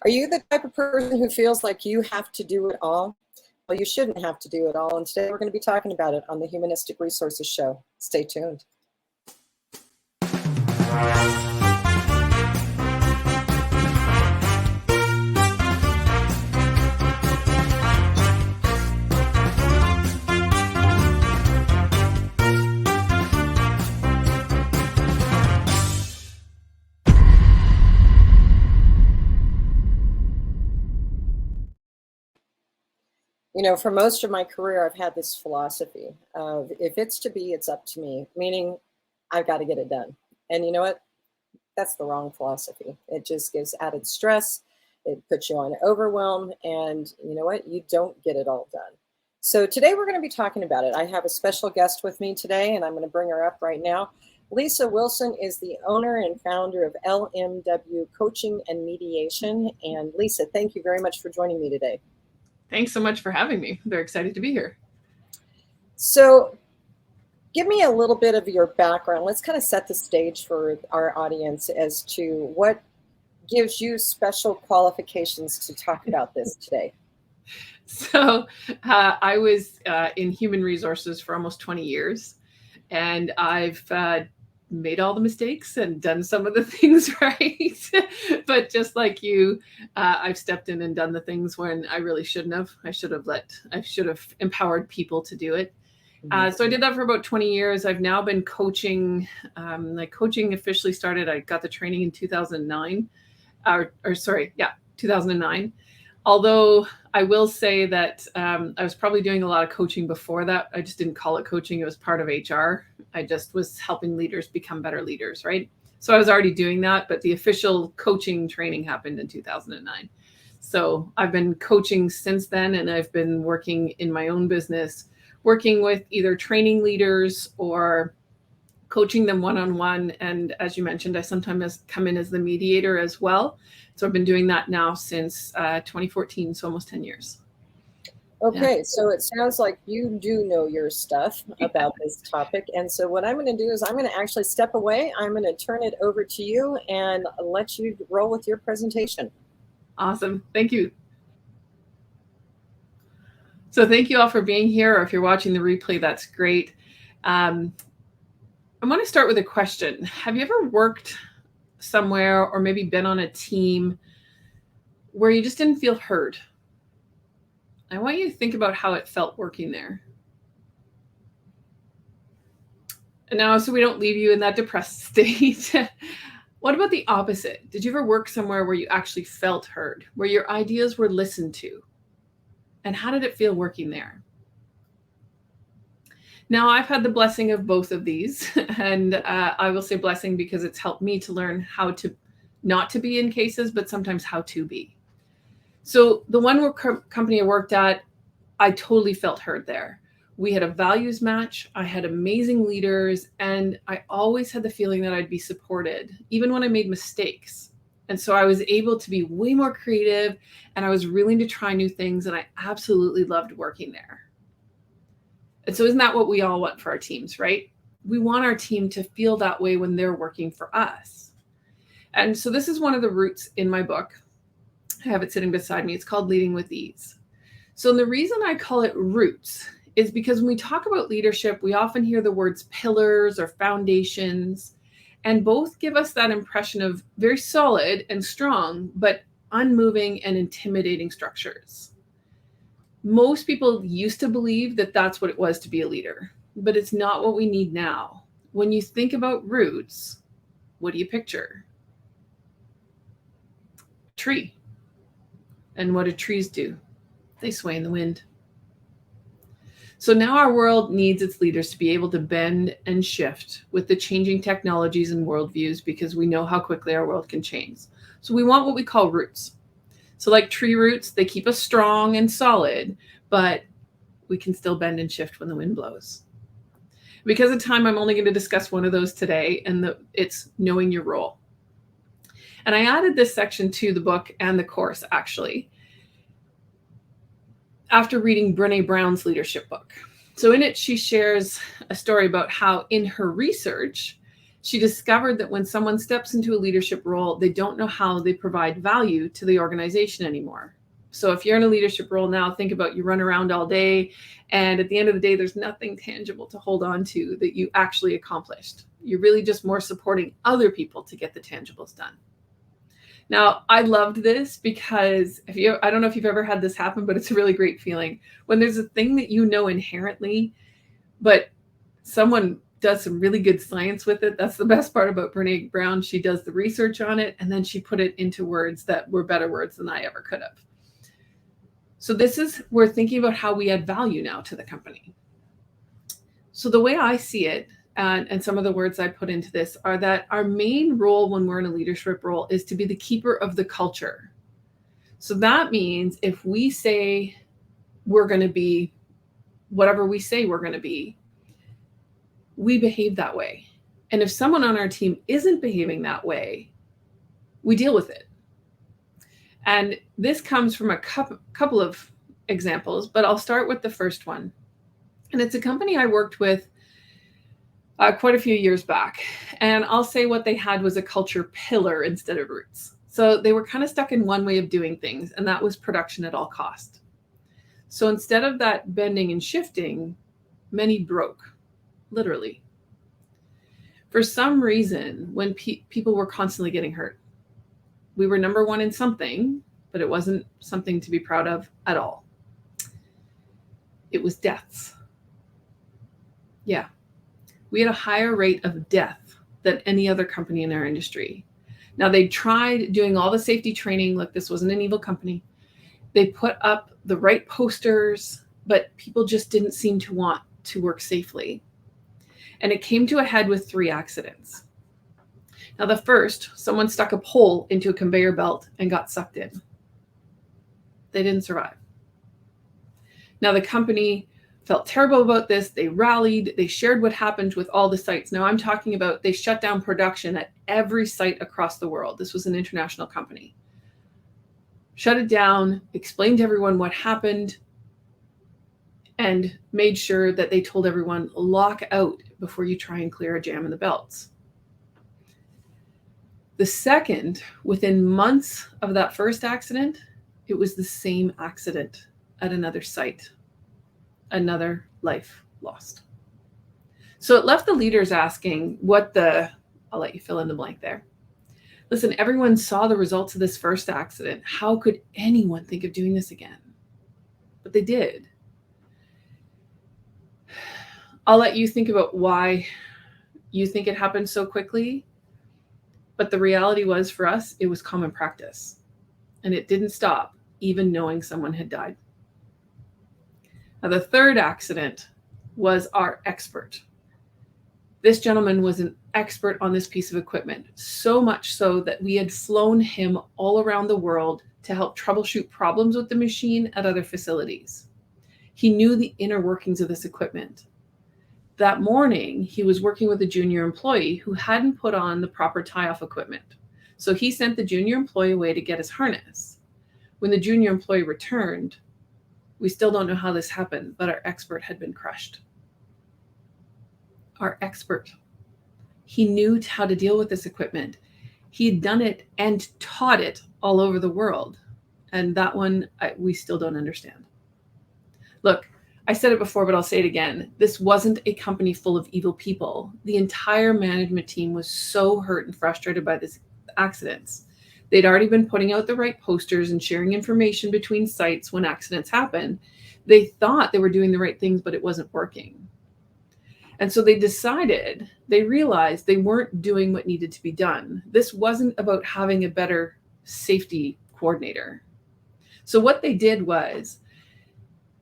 Are you the type of person who feels like you have to do it all? Well, you shouldn't have to do it all. And today we're going to be talking about it on the Humanistic Resources Show. Stay tuned. You know, for most of my career, I've had this philosophy of if it's to be, it's up to me, meaning I've got to get it done. And you know what? That's the wrong philosophy. It just gives added stress. It puts you on overwhelm. And you know what? You don't get it all done. So today we're going to be talking about it. I have a special guest with me today, and I'm going to bring her up right now. Lisa Wilson is the owner and founder of L.M.W Coaching and Mediation. And Lisa, thank you very much for joining me today. Thanks so much for having me. I'm very excited to be here. So give me a little bit of your background. Let's kind of set the stage for our audience as to what gives you special qualifications to talk about this today. So I was in human resources for almost 20 years, and I've made all the mistakes and done some of the things right. But just like you, I've stepped in and done the things when I really shouldn't have. I should have empowered people to do it. So I did that for about 20 years. I've now been coaching. Coaching officially started. I got the training in 2009. 2009. Although I will say that I was probably doing a lot of coaching before that. I just didn't call it coaching. It was part of HR. I just was helping leaders become better leaders, right? So I was already doing that, but the official coaching training happened in 2009. So I've been coaching since then, and I've been working in my own business, working with either training leaders or coaching them one-on-one. And as you mentioned, I sometimes come in as the mediator as well. So I've been doing that now since 2014, so almost 10 years. Okay, so it sounds like you do know your stuff about this topic. And so what I'm going to do is I'm going to actually step away. I'm going to turn it over to you and let you roll with your presentation. Awesome. Thank you. So thank you all for being here, or if you're watching the replay, that's great. I want to start with a question. Have you ever worked somewhere or maybe been on a team where you just didn't feel heard? I want you to think about how it felt working there. And now, so we don't leave you in that depressed state, what about the opposite? Did you ever work somewhere where you actually felt heard, where your ideas were listened to? And how did it feel working there? Now, I've had the blessing of both of these, and I will say blessing because it's helped me to learn how to not to be in cases, but sometimes how to be. So the one company I worked at, I totally felt heard there. We had a values match. I had amazing leaders, and I always had the feeling that I'd be supported, even when I made mistakes. And so I was able to be way more creative, and I was willing to try new things, and I absolutely loved working there. And so isn't that what we all want for our teams, right? We want our team to feel that way when they're working for us. And so this is one of the roots in my book. I have it sitting beside me. It's called Leading with Ease. So the reason I call it roots is because when we talk about leadership, we often hear the words pillars or foundations, and both give us that impression of very solid and strong, but unmoving and intimidating structures. Most people used to believe that that's what it was to be a leader, but it's not what we need now. When you think about roots, what do you picture? A tree. And what do trees do? They sway in the wind. So now our world needs its leaders to be able to bend and shift with the changing technologies and worldviews, because we know how quickly our world can change. So we want what we call roots. So like tree roots, they keep us strong and solid, but we can still bend and shift when the wind blows. Because of time, I'm only going to discuss one of those today, and it's knowing your role. And I added this section to the book and the course, actually, after reading Brené Brown's leadership book. So in it, she shares a story about how in her research, She discovered that when someone steps into a leadership role, they don't know how they provide value to the organization anymore. So if you're in a leadership role now, think about you run around all day, and at the end of the day, there's nothing tangible to hold on to that you actually accomplished. You're really just more supporting other people to get the tangibles done. Now, I loved this because I don't know if you've ever had this happen, but it's a really great feeling when there's a thing that you know inherently, but someone does some really good science with it. That's the best part about Brene Brown. She does the research on it, and then she put it into words that were better words than I ever could have. So we're thinking about how we add value now to the company. So the way I see it, and some of the words I put into this, are that our main role when we're in a leadership role is to be the keeper of the culture. So that means if we say we're going to be whatever we say we're going to be, we behave that way. And if someone on our team isn't behaving that way, we deal with it. And this comes from a couple of examples, but I'll start with the first one. And it's a company I worked with quite a few years back. And I'll say what they had was a culture pillar instead of roots. So they were kind of stuck in one way of doing things, and that was production at all cost. So instead of that bending and shifting, many broke, literally. For some reason, when people were constantly getting hurt, we were number one in something, but it wasn't something to be proud of at all. It was deaths. Yeah. We had a higher rate of death than any other company in our industry. Now, they tried doing all the safety training. Look, this wasn't an evil company. They put up the right posters, but people just didn't seem to want to work safely. And it came to a head with 3 accidents. Now, the first, someone stuck a pole into a conveyor belt and got sucked in. They didn't survive. Now, the company felt terrible about this. They rallied. They shared what happened with all the sites. Now, I'm talking about they shut down production at every site across the world. This was an international company. Shut it down, explained to everyone what happened, and made sure that they told everyone, lock out before you try and clear a jam in the belts. The second, within months of that first accident, it was the same accident at another site, another life lost. So it left the leaders asking I'll let you fill in the blank there. Listen, everyone saw the results of this first accident. How could anyone think of doing this again? But they did. I'll let you think about why you think it happened so quickly. But the reality was, for us, it was common practice. And it didn't stop, even knowing someone had died. Now, the third accident was our expert. This gentleman was an expert on this piece of equipment, so much so that we had flown him all around the world to help troubleshoot problems with the machine at other facilities. He knew the inner workings of this equipment. That morning, he was working with a junior employee who hadn't put on the proper tie-off equipment. So he sent the junior employee away to get his harness. When the junior employee returned, we still don't know how this happened, but our expert had been crushed. Our expert. He knew how to deal with this equipment. He had done it and taught it all over the world. And that one, we still don't understand. Look, I said it before, but I'll say it again. This wasn't a company full of evil people. The entire management team was so hurt and frustrated by these accidents. They'd already been putting out the right posters and sharing information between sites when accidents happen. They thought they were doing the right things, but it wasn't working. And so they realized they weren't doing what needed to be done. This wasn't about having a better safety coordinator. So what they did was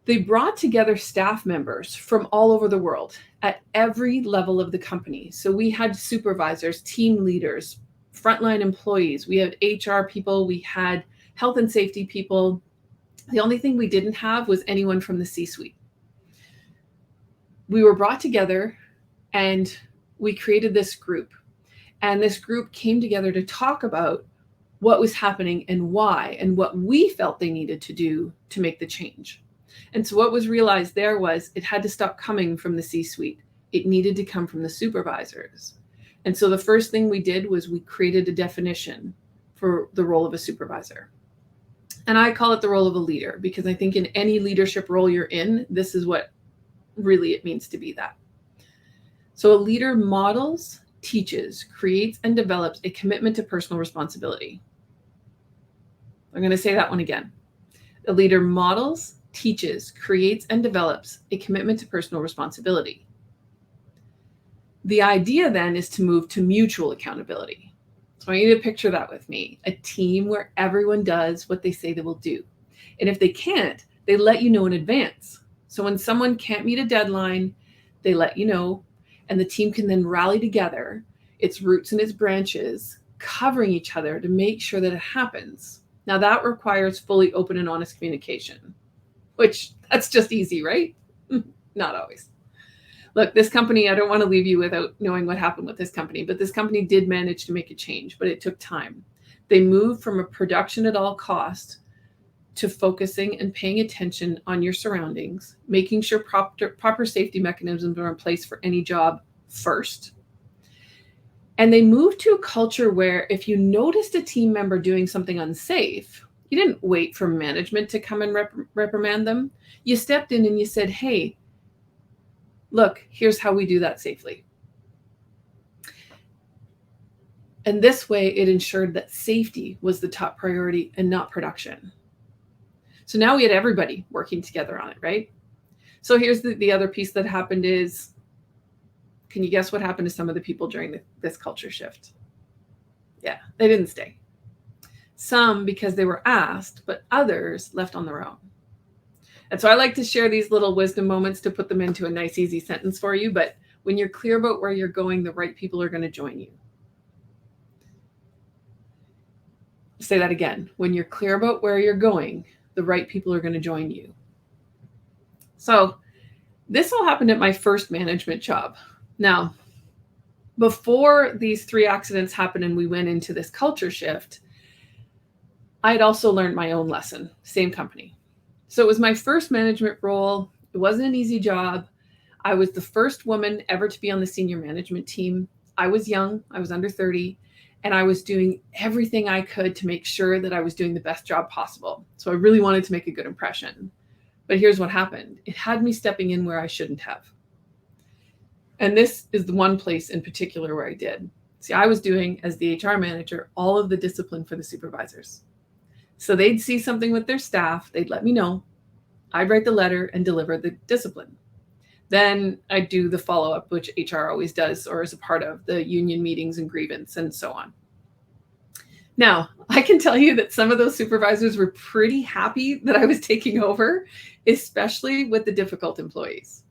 they brought together staff members from all over the world at every level of the company. So we had supervisors, team leaders, frontline employees. We had HR people. We had health and safety people. The only thing we didn't have was anyone from the C-suite. We were brought together and we created this group. And this group came together to talk about what was happening and why, and what we felt they needed to do to make the change. And so what was realized there was it had to stop coming from the C-suite. It needed to come from the supervisors. And so the first thing we did was we created a definition for the role of a supervisor. And I call it the role of a leader, because I think in any leadership role you're in, this is what really it means to be that. So a leader models, teaches, creates, and develops a commitment to personal responsibility. I'm going to say that one again. A leader models, teaches, creates, and develops a commitment to personal responsibility. The idea then is to move to mutual accountability. So I want you to picture that with me, a team where everyone does what they say they will do. And if they can't, they let you know in advance. So when someone can't meet a deadline, they let you know, and the team can then rally together, its roots and its branches, covering each other to make sure that it happens. Now that requires fully open and honest communication, which that's just easy, right? Not always. Look, this company, I don't want to leave you without knowing what happened with this company, but this company did manage to make a change, but it took time. They moved from a production at all cost to focusing and paying attention on your surroundings, making sure proper safety mechanisms are in place for any job first. And they moved to a culture where if you noticed a team member doing something unsafe, you didn't wait for management to come and reprimand them. You stepped in and you said, hey, look, here's how we do that safely. And this way it ensured that safety was the top priority and not production. So now we had everybody working together on it, right? So here's the other piece that happened is, can you guess what happened to some of the people during this culture shift? Yeah, they didn't stay. Some because they were asked, but others left on their own. And so I like to share these little wisdom moments to put them into a nice, easy sentence for you. But when you're clear about where you're going, the right people are going to join you. Say that again. When you're clear about where you're going, the right people are going to join you. So this all happened at my first management job. Now, before these 3 accidents happened and we went into this culture shift, I had also learned my own lesson, same company. So it was my first management role. It wasn't an easy job. I was the first woman ever to be on the senior management team. I was young, I was under 30, and I was doing everything I could to make sure that I was doing the best job possible. So I really wanted to make a good impression. But here's what happened. It had me stepping in where I shouldn't have. And this is the one place in particular where I did. See, I was doing, as the HR manager, all of the discipline for the supervisors. So they'd see something with their staff, they'd let me know. I'd write the letter and deliver the discipline. Then I'd do the follow-up, which HR always does or is a part of the union meetings and grievance and so on. Now, I can tell you that some of those supervisors were pretty happy that I was taking over, especially with the difficult employees.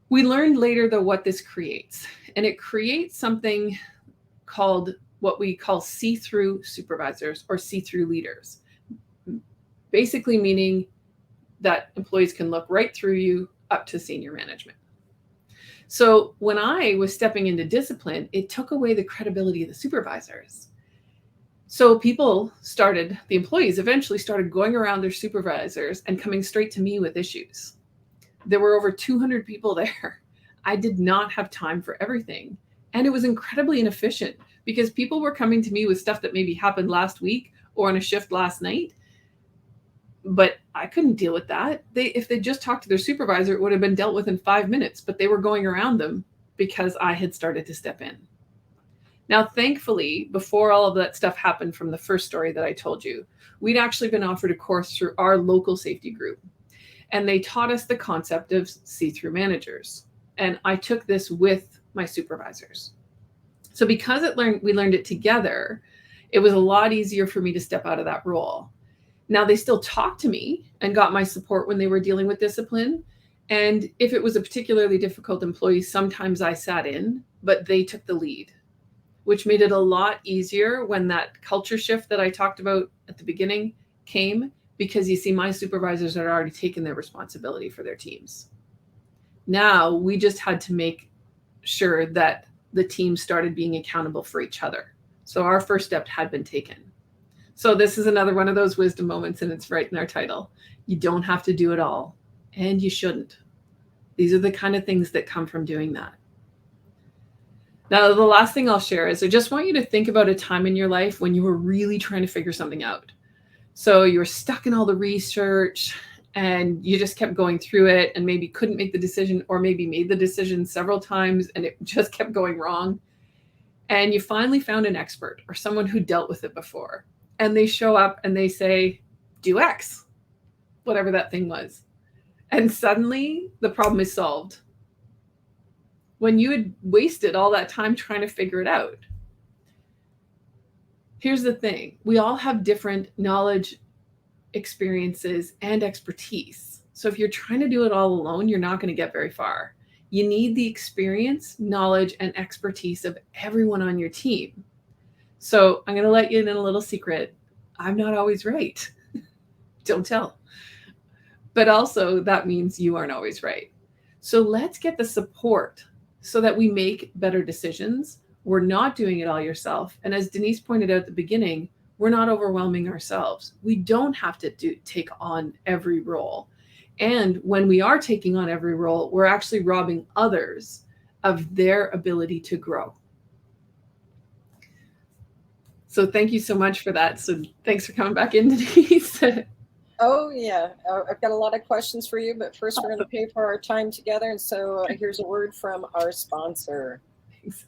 We learned later, though, what this creates. And it creates something called what we call see-through supervisors or see-through leaders. Basically meaning that employees can look right through you up to senior management. So when I was stepping into discipline, it took away the credibility of the supervisors. So the employees eventually started going around their supervisors and coming straight to me with issues. There were over 200 people there. I did not have time for everything. And it was incredibly inefficient because people were coming to me with stuff that maybe happened last week or on a shift last night. But I couldn't deal with that. If they just talked to their supervisor, it would have been dealt with in 5 minutes, but they were going around them because I had started to step in. Now, thankfully, before all of that stuff happened from the first story that I told you, we'd actually been offered a course through our local safety group. And they taught us the concept of see-through managers. And I took this with my supervisors. So because we learned it together, it was a lot easier for me to step out of that role. Now, they still talked to me and got my support when they were dealing with discipline. And if it was a particularly difficult employee, sometimes I sat in, but they took the lead, which made it a lot easier when that culture shift that I talked about at the beginning came, because you see, my supervisors had already taken their responsibility for their teams. Now we just had to make sure that the team started being accountable for each other. So our first step had been taken. So this is another one of those wisdom moments, and it's right in our title. You don't have to do it all, and you shouldn't. These are the kind of things that come from doing that. Now, the last thing I'll share is I just want you to think about a time in your life when you were really trying to figure something out. So you were stuck in all the research and you just kept going through it and maybe couldn't make the decision, or maybe made the decision several times and it just kept going wrong. And you finally found an expert or someone who dealt with it before. And they show up and they say, do X, whatever that thing was. And suddenly the problem is solved when you had wasted all that time trying to figure it out. Here's the thing. We all have different knowledge, experiences, and expertise. So if you're trying to do it all alone, you're not going to get very far. You need the experience, knowledge, and expertise of everyone on your team. So I'm going to let you in a little secret. I'm not always right. Don't tell. But also that means you aren't always right. So let's get the support so that we make better decisions. We're not doing it all yourself. And as Denise pointed out at the beginning, we're not overwhelming ourselves. We don't have to take on every role. And when we are taking on every role, we're actually robbing others of their ability to grow. So thank you so much for that. So thanks for coming back in, Denise. Oh, yeah. I've got a lot of questions for you, but first we're going to pay for our time together. And so here's a word from our sponsor. Thanks.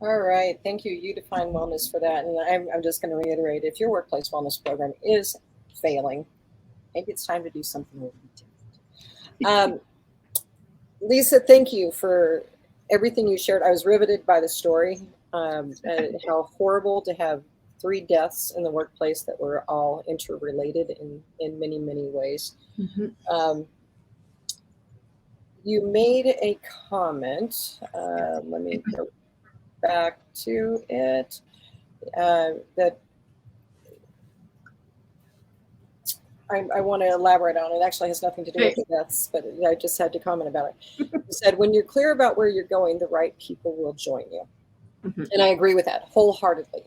All right. Thank you. You define wellness for that. And I'm just going to reiterate, if your workplace wellness program is failing, maybe it's time to do something with it. Lisa, thank you for everything you shared. I was riveted by the story, and how horrible to have 3 deaths in the workplace that were all interrelated in many, many ways. Mm-hmm. You made a comment. Let me go back to it. That I want to elaborate on. It actually has nothing to do with the deaths, but I just had to comment about it. You said, when you're clear about where you're going, the right people will join you. Mm-hmm. And I agree with that wholeheartedly.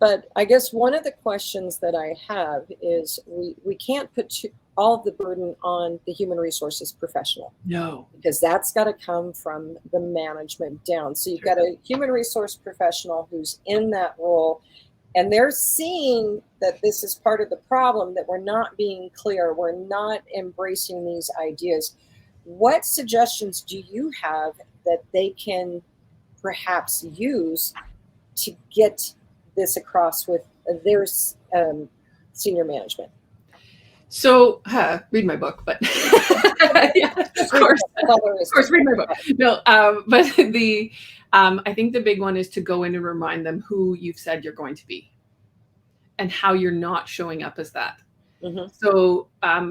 But I guess one of the questions that I have is we can't put all of the burden on the human resources professional. No. Because that's got to come from the management down. So you've got a human resource professional who's in that role, and they're seeing that this is part of the problem, that we're not being clear, we're not embracing these ideas. What suggestions do you have that they can perhaps use to get this across with their senior management? So read my book, but yeah, of course, read my book. No, but I think the big one is to go in and remind them who you've said you're going to be and how you're not showing up as that. Mm-hmm. So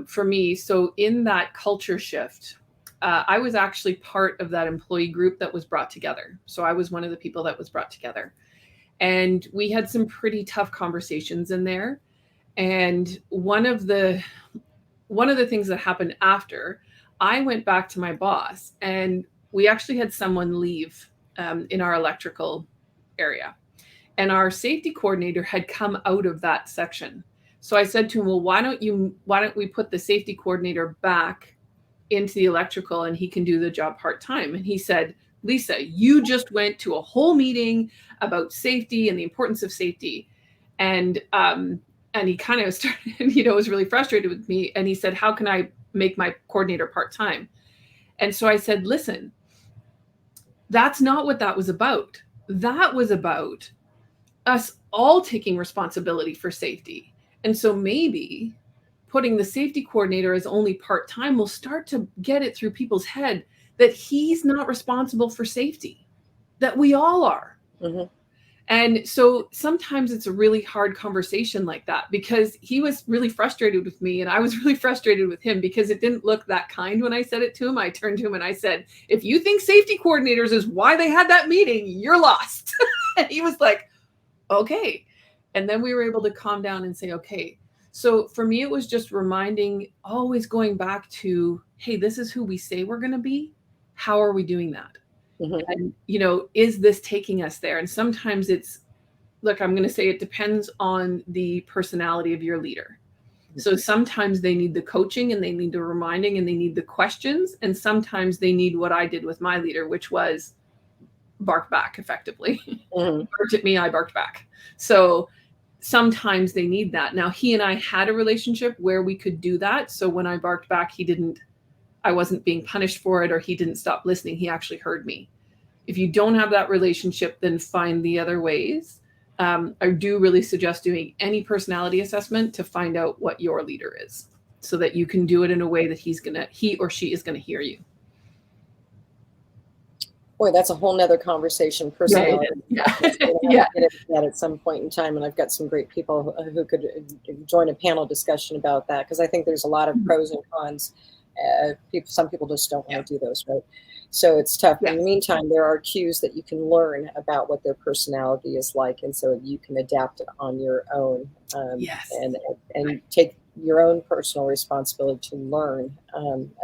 for me, so in that culture shift, I was actually part of that employee group that was brought together. So I was one of the people that was brought together. And we had some pretty tough conversations in there. And one of the things that happened after, I went back to my boss, and we actually had someone leave in our electrical area, and our safety coordinator had come out of that section. So I said to him, well, why don't we put the safety coordinator back into the electrical, and he can do the job part-time? And he said, Lisa, you just went to a whole meeting about safety and the importance of safety. And he kind of started, was really frustrated with me. And he said, how can I make my coordinator part-time? And so I said, listen, that's not what that was about. That was about us all taking responsibility for safety. And so maybe putting the safety coordinator as only part-time will start to get it through people's head that he's not responsible for safety, that we all are. Mm-hmm. And so sometimes it's a really hard conversation like that, because he was really frustrated with me and I was really frustrated with him, because it didn't look that kind when I said it to him. I turned to him and I said, if you think safety coordinators is why they had that meeting, you're lost. And he was like, okay. And then we were able to calm down and say, okay. So for me, it was just reminding, always going back to, hey, this is who we say we're going to be. How are we doing that? Mm-hmm. And, is this taking us there? And sometimes it's, look, I'm going to say it depends on the personality of your leader. So sometimes they need the coaching and they need the reminding and they need the questions. And sometimes they need what I did with my leader, which was bark back effectively. Mm-hmm. Barked at me, I barked back. So sometimes they need that. Now, he and I had a relationship where we could do that. So when I barked back, I wasn't being punished for it, or he didn't stop listening. He actually heard me. If you don't have that relationship, then find the other ways. I do really suggest doing any personality assessment to find out what your leader is, so that you can do it in a way that he or she is going to hear you. Boy, that's a whole nother conversation. Personality. Yeah. Yeah. Get into that at some point in time, and I've got some great people who could join a panel discussion about that, because I think there's a lot of pros and cons. Some people just don't want to do those, right? So it's tough. Yes. In the meantime, there are cues that you can learn about what their personality is like, and so you can adapt it on your own, Yes. and take your own personal responsibility to learn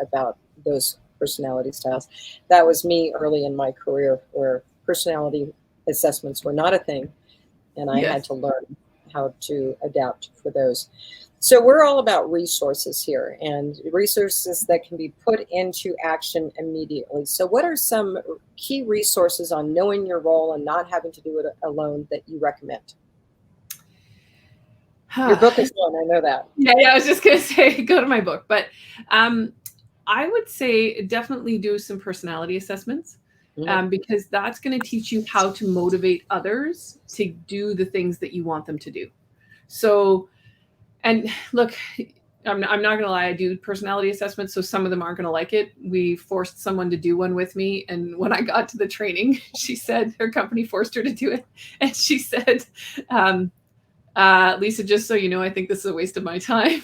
about those personality styles. That was me early in my career, where personality assessments were not a thing, and I had to learn how to adapt for those. So we're all about resources here, and resources that can be put into action immediately. So what are some key resources on knowing your role and not having to do it alone that you recommend? Your book is one, I know that. Yeah, I was just going to say, go to my book. But I would say definitely do some personality assessments, because that's going to teach you how to motivate others to do the things that you want them to do. So, and look, I'm not going to lie, I do personality assessments, so some of them aren't going to like it. We forced someone to do one with me, and when I got to the training, she said her company forced her to do it, and she said, Lisa, just so you know, I think this is a waste of my time.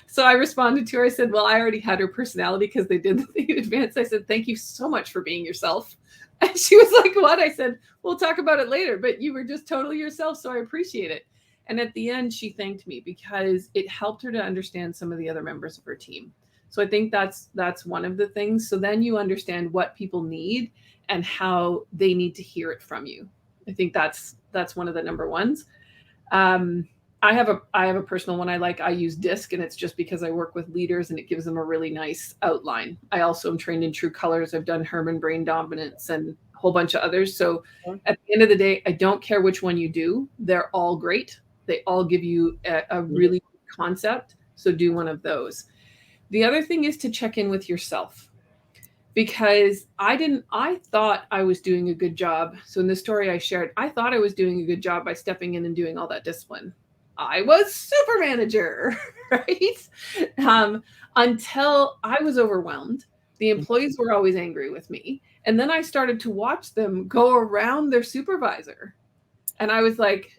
So I responded to her. I said, well, I already had her personality because they did the thing in advance. I said, thank you so much for being yourself. And she was like, what? I said, we'll talk about it later, but you were just totally yourself, so I appreciate it. And at the end, she thanked me because it helped her to understand some of the other members of her team. So I think that's one of the things. So then you understand what people need and how they need to hear it from you. I think that's one of the number ones. I have a personal one I like. I use DISC, and it's just because I work with leaders and it gives them a really nice outline. I also am trained in True Colors. I've done Herman Brain Dominance and a whole bunch of others. So at the end of the day, I don't care which one you do. They're all great. They all give you a really good concept. So do one of those. The other thing is to check in with yourself, because I thought I was doing a good job. So in the story I shared, I thought I was doing a good job by stepping in and doing all that discipline. I was super manager, right? Until I was overwhelmed. The employees were always angry with me. And then I started to watch them go around their supervisor. And I was like,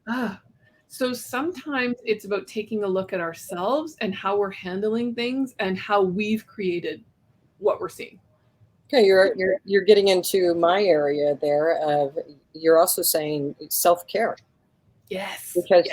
ah. So sometimes it's about taking a look at ourselves and how we're handling things and how we've created what we're seeing. Okay, you're getting into my area there of, you're also saying self-care. Yes. Because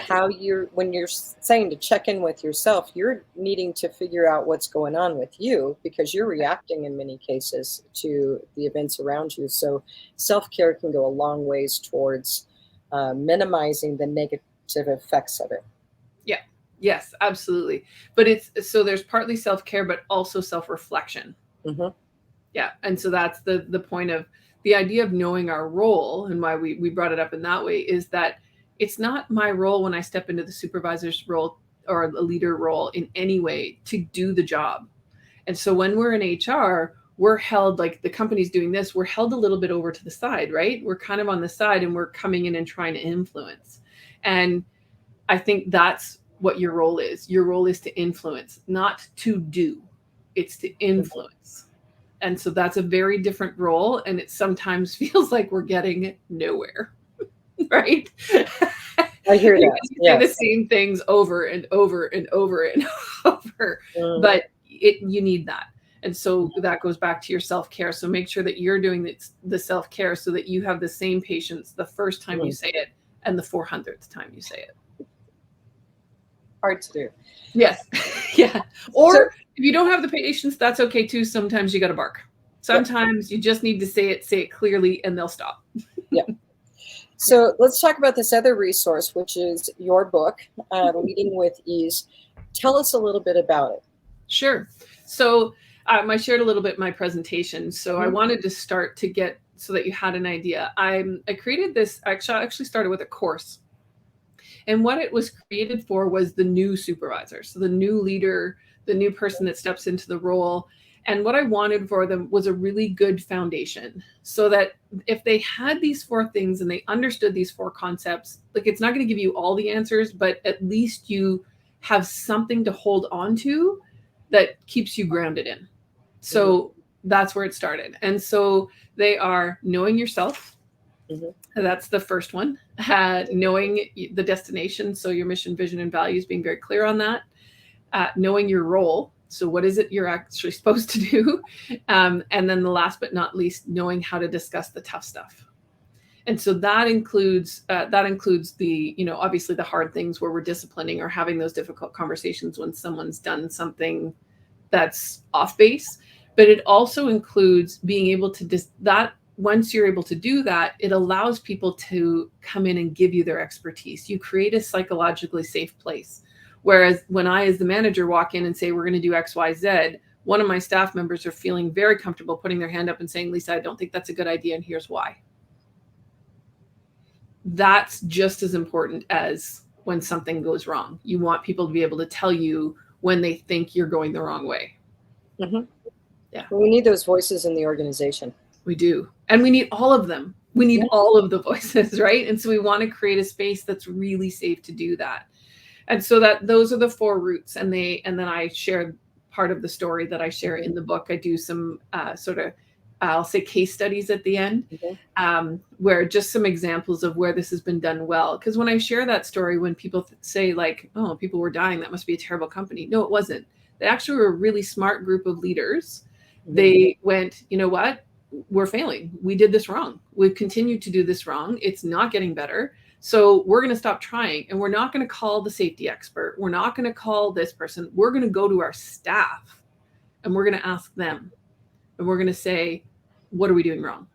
when you're saying to check in with yourself, you're needing to figure out what's going on with you, because you're reacting in many cases to the events around you. So self-care can go a long ways towards minimizing the negative effects of it. Yeah. Yes, absolutely. But there's partly self-care, but also self-reflection. Mm-hmm. Yeah. And so that's the point of the idea of knowing our role, and why we brought it up in that way, is that it's not my role when I step into the supervisor's role or a leader role in any way to do the job. And so when we're in HR, we're held, like the company's doing this, we're held a little bit over to the side, right? We're kind of on the side, and we're coming in and trying to influence. And I think that's what your role is. Your role is to influence, not to do. It's to influence. And so that's a very different role. And it sometimes feels like we're getting nowhere, right? I hear that. You say the same things over and over and over and over, but you need that. And so that goes back to your self-care. So make sure that you're doing the self-care so that you have the same patience the first time you say it and the 400th time you say it. Hard to do. Yes. Yeah. Or if you don't have the patience, that's okay too. Sometimes you got to bark. Sometimes you just need to say it clearly, and they'll stop. Yeah. So let's talk about this other resource, which is your book, Leading with Ease. Tell us a little bit about it. Sure. So I shared a little bit in my presentation. So I wanted to start to get so that you had an idea. I created this, I actually started with a course. And what it was created for was the new supervisor. So the new leader, the new person that steps into the role. And what I wanted for them was a really good foundation so that if they had these 4 things and they understood these 4 concepts, like it's not going to give you all the answers, but at least you have something to hold on to that keeps you grounded in. So that's where it started. And so they are knowing yourself. That's the first one. Knowing the destination. So your mission, vision, and values, being very clear on that. Knowing your role. So what is it you're actually supposed to do? And then the last but not least, knowing how to discuss the tough stuff. And so that includes the, obviously the hard things where we're disciplining or having those difficult conversations when someone's done something that's off base. But it also includes being able to once you're able to do that, it allows people to come in and give you their expertise. You create a psychologically safe place. Whereas when I, as the manager, walk in and say, we're going to do X, Y, Z, one of my staff members are feeling very comfortable putting their hand up and saying, Lisa, I don't think that's a good idea, and here's why. That's just as important as when something goes wrong. You want people to be able to tell you when they think you're going the wrong way. Yeah. We need those voices in the organization. We do. And we need all of them. We need all of the voices, right? And so we want to create a space that's really safe to do that. And so those are the 4 roots. And then I shared part of the story that I share in the book. I do some I'll say case studies at the end, where just some examples of where this has been done well. Because when I share that story, when people say like, oh, people were dying, that must be a terrible company. No, it wasn't. They actually were a really smart group of leaders. They went, you know what? We're failing. We did this wrong. We've continued to do this wrong. It's not getting better. So we're going to stop trying, and we're not going to call the safety expert. We're not going to call this person. We're going to go to our staff and we're going to ask them, and we're going to say, what are we doing wrong?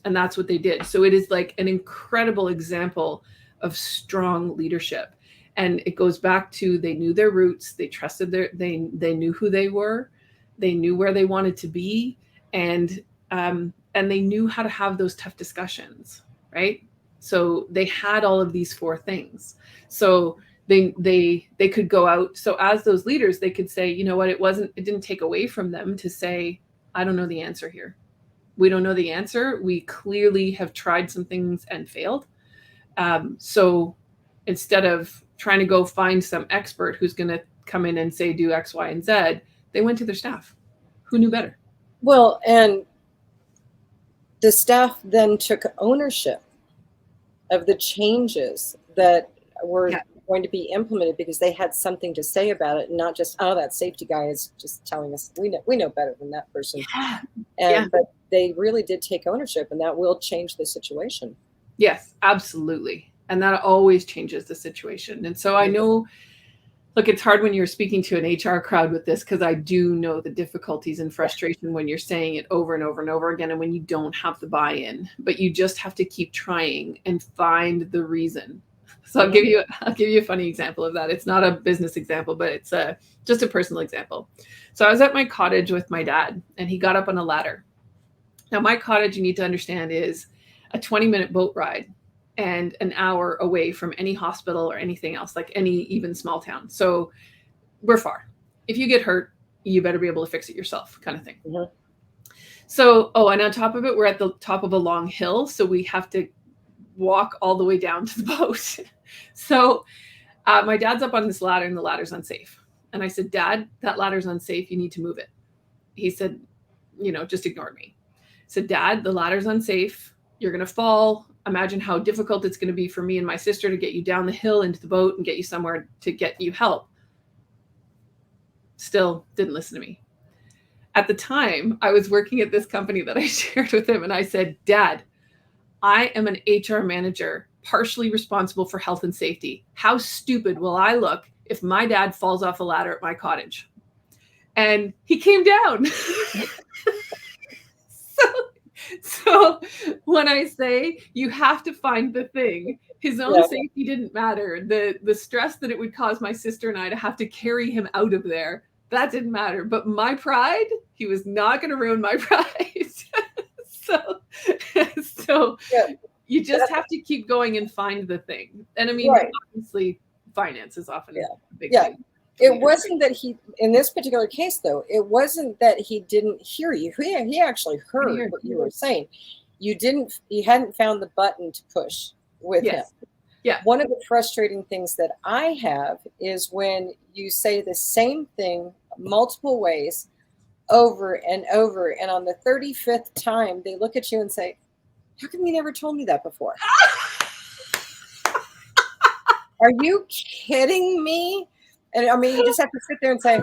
And that's what they did. So it is like an incredible example of strong leadership. And it goes back to, they knew their roots. They trusted they knew who they were. They knew where they wanted to be. And they knew how to have those tough discussions, right? So they had all of these 4 things. So they could go out. So as those leaders, they could say, you know what, it didn't take away from them to say, I don't know the answer here. We don't know the answer. We clearly have tried some things and failed. So instead of trying to go find some expert who's going to come in and say, do X, Y, and Z, they went to their staff who knew better. Well, and the staff then took ownership of the changes that were going to be implemented because they had something to say about it, and not just, oh, that safety guy is just telling us we know better than that person. But they really did take ownership, and that will change the situation. Yes, absolutely. And that always changes the situation. And so I know, look, it's hard when you're speaking to an HR crowd with this, because I do know the difficulties and frustration when you're saying it over and over and over again, and when you don't have the buy-in, but you just have to keep trying and find the reason. So I'll give you a funny example of that. It's not a business example, but it's just a personal example. So I was at my cottage with my dad, and he got up on a ladder. Now, my cottage, you need to understand, is a 20-minute boat ride and an hour away from any hospital or anything else, like any even small town. So we're far. If you get hurt, you better be able to fix it yourself, kind of thing. So, and on top of it, we're at the top of a long hill. So we have to walk all the way down to the boat. So my dad's up on this ladder and the ladder's unsafe. And I said, Dad, that ladder's unsafe. You need to move it. He said, just ignored me. I said, Dad, the ladder's unsafe. You're going to fall. Imagine how difficult it's going to be for me and my sister to get you down the hill into the boat and get you somewhere to get you help. Still didn't listen to me. At the time, I was working at this company that I shared with him, and I said, Dad, I am an HR manager, partially responsible for health and safety. How stupid will I look if my dad falls off a ladder at my cottage? And he came down. So when I say you have to find the thing, his own safety didn't matter. The stress that it would cause my sister and I to have to carry him out of there, that didn't matter. But my pride, he was not going to ruin my pride. So you just have to keep going and find the thing. And I mean, obviously, finance is often a big thing. It wasn't that he, in this particular case, though, it wasn't that he didn't hear you. He actually heard what you were saying. You hadn't found the button to push with him. Yeah. One of the frustrating things that I have is when you say the same thing multiple ways over and over, and on the 35th time, they look at you and say, how come you never told me that before? Are you kidding me? And I mean, you just have to sit there and say,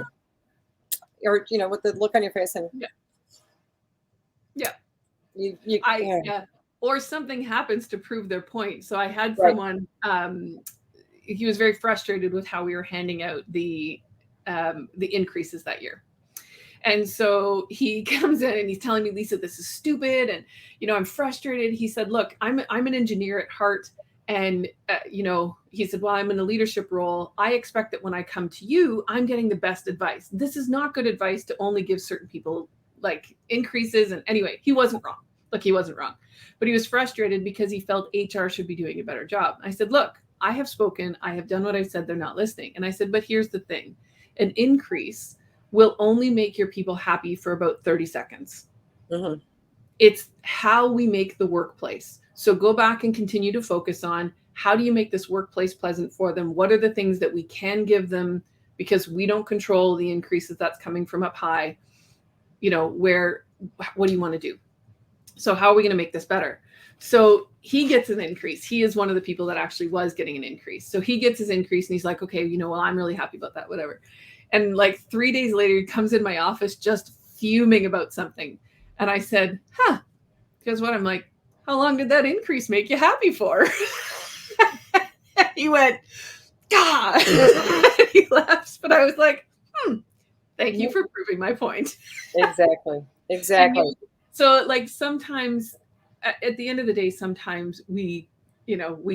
or, with the look on your face and or something happens to prove their point. So I had someone, he was very frustrated with how we were handing out the increases that year. And so he comes in and he's telling me, Lisa, this is stupid. And, I'm frustrated. He said, look, I'm an engineer at heart. And, he said, well, I'm in a leadership role. I expect that when I come to you, I'm getting the best advice. This is not good advice to only give certain people like increases. And anyway, he wasn't wrong. Look, he wasn't wrong, but he was frustrated because he felt HR should be doing a better job. I said, look, I have spoken. I have done what I said. They're not listening. And I said, but here's the thing. An increase will only make your people happy for about 30 seconds. Mm-hmm. It's how we make the workplace. So go back and continue to focus on how do you make this workplace pleasant for them? What are the things that we can give them because we don't control the increases that's coming from up high? What do you want to do? So how are we going to make this better? So he gets an increase. He is one of the people that actually was getting an increase. So he gets his increase and he's like, okay, well, I'm really happy about that, whatever. And like 3 days later, he comes in my office just fuming about something. And I said, because what? I'm like, how long did that increase make you happy for? He went, God. He laughs, but I was like, thank you for proving my point. Exactly. So like sometimes at the end of the day, sometimes we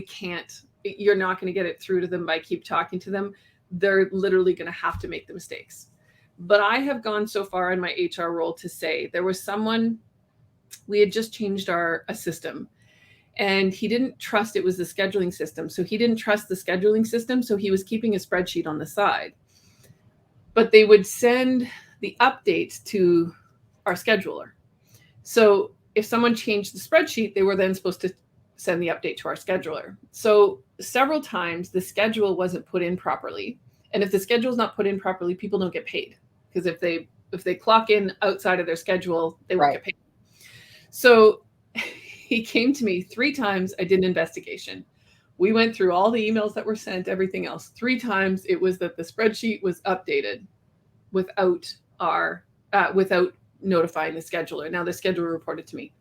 can't, you're not going to get it through to them by keep talking to them. They're literally going to have to make the mistakes. But I have gone so far in my HR role to say there was someone, we had just changed a system and he didn't trust it was the scheduling system. So he didn't trust the scheduling system. So he was keeping a spreadsheet on the side, but they would send the updates to our scheduler. So if someone changed the spreadsheet, they were then supposed to send the update to our scheduler. So several times the schedule wasn't put in properly. And if the schedule is not put in properly, people don't get paid. Because if they clock in outside of their schedule, they won't get paid. So he came to me 3 times. I did an investigation. We went through all the emails that were sent, everything else. 3 times it was that the spreadsheet was updated without notifying the scheduler. Now the scheduler reported to me.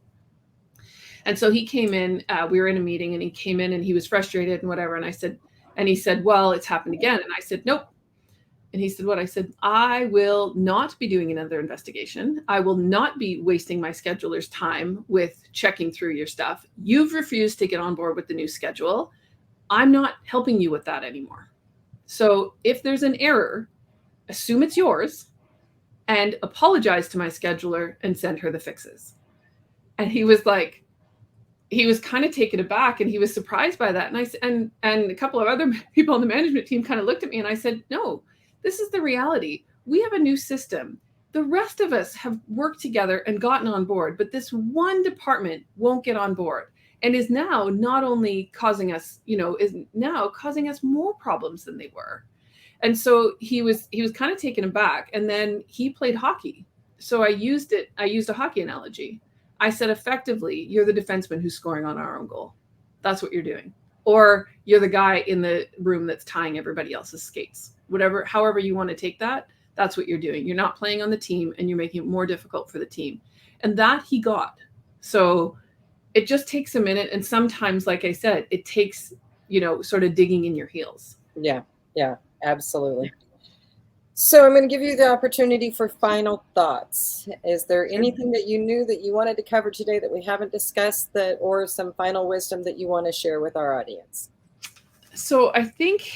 And so he came in, we were in a meeting and he came in and he was frustrated and whatever. And he said, well, it's happened again. And I said, nope. And he said, what? I said, I will not be doing another investigation. I will not be wasting my scheduler's time with checking through your stuff. You've refused to get on board with the new schedule. I'm not helping you with that anymore. So if there's an error, assume it's yours and apologize to my scheduler and send her the fixes. And he was like, he was kind of taken aback and he was surprised by that. And I said, and a couple of other people on the management team kind of looked at me and I said, no, this is the reality. We have a new system. The rest of us have worked together and gotten on board, but this one department won't get on board. and is now not only causing us, is now causing us more problems than they were. And so he was kind of taken aback. And then he played hockey. So I used a hockey analogy. I said, effectively, you're the defenseman who's scoring on our own goal. That's what you're doing. Or you're the guy in the room that's tying everybody else's skates. However you want to take that, that's what you're doing. You're not playing on the team, and you're making it more difficult for the team. And that he got. So it just takes a minute. And sometimes, like I said, it takes, sort of digging in your heels. Yeah, absolutely. So I'm going to give you the opportunity for final thoughts. Is there anything that you knew that you wanted to cover today that we haven't discussed, or some final wisdom that you want to share with our audience? So I think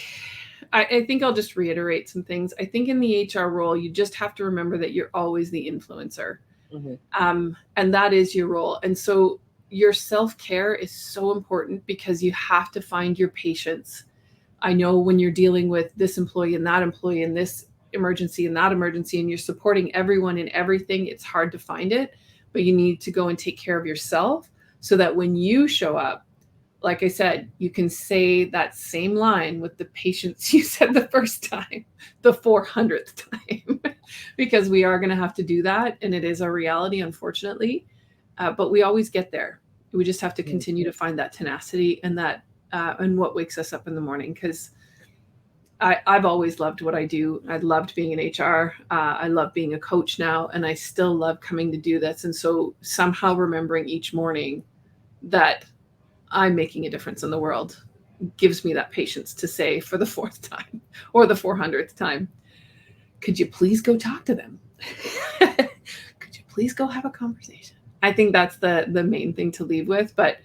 I'll just reiterate some things. I think in the HR role, you just have to remember that you're always the influencer. Mm-hmm. And that is your role. And so your self-care is so important, because you have to find your patience. I know when you're dealing with this employee and that employee and this emergency and that emergency, and you're supporting everyone in everything, it's hard to find it, but you need to go and take care of yourself, so that when you show up, like I said, you can say that same line with the patience you said the first time, the 400th time, because we are going to have to do that. And it is our reality, unfortunately. But we always get there. We just have to continue to find that tenacity and that, and what wakes us up in the morning. Because I've always loved what I do. I loved being in HR. I love being a coach now, and I still love coming to do this. And so somehow remembering each morning that I'm making a difference in the world gives me that patience to say for the 4th time or the 400th time, could you please go talk to them? Could you please go have a conversation? I think that's the main thing to leave with. But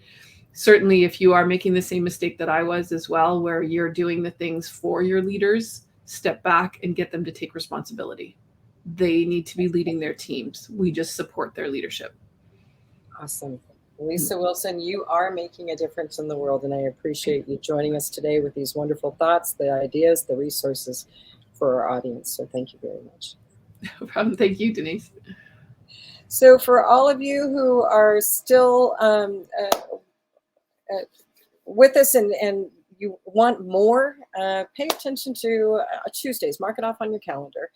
certainly, if you are making the same mistake that I was as well, where you're doing the things for your leaders, step back and get them to take responsibility. They need to be leading their teams. We just support their leadership. Awesome. Lisa Wilson, you are making a difference in the world, and I appreciate you joining us today with these wonderful thoughts, the ideas, the resources for our audience. So thank you very much. No problem. Thank you, Denise. So for all of you who are still with us and you want more, pay attention to Tuesdays. Mark it off on your calendar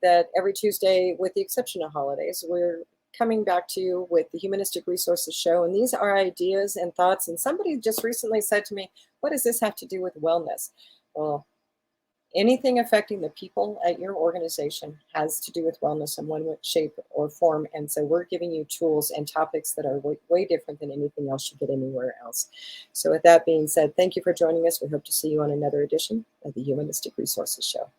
that every Tuesday, with the exception of holidays, we're coming back to you with the Humanistic Resources Show. And these are ideas and thoughts. And somebody just recently said to me, what does this have to do with wellness? Well, anything affecting the people at your organization has to do with wellness in one shape or form. And so we're giving you tools and topics that are way different than anything else you get anywhere else. So with that being said, thank you for joining us. We hope to see you on another edition of the Humanistic Resources Show.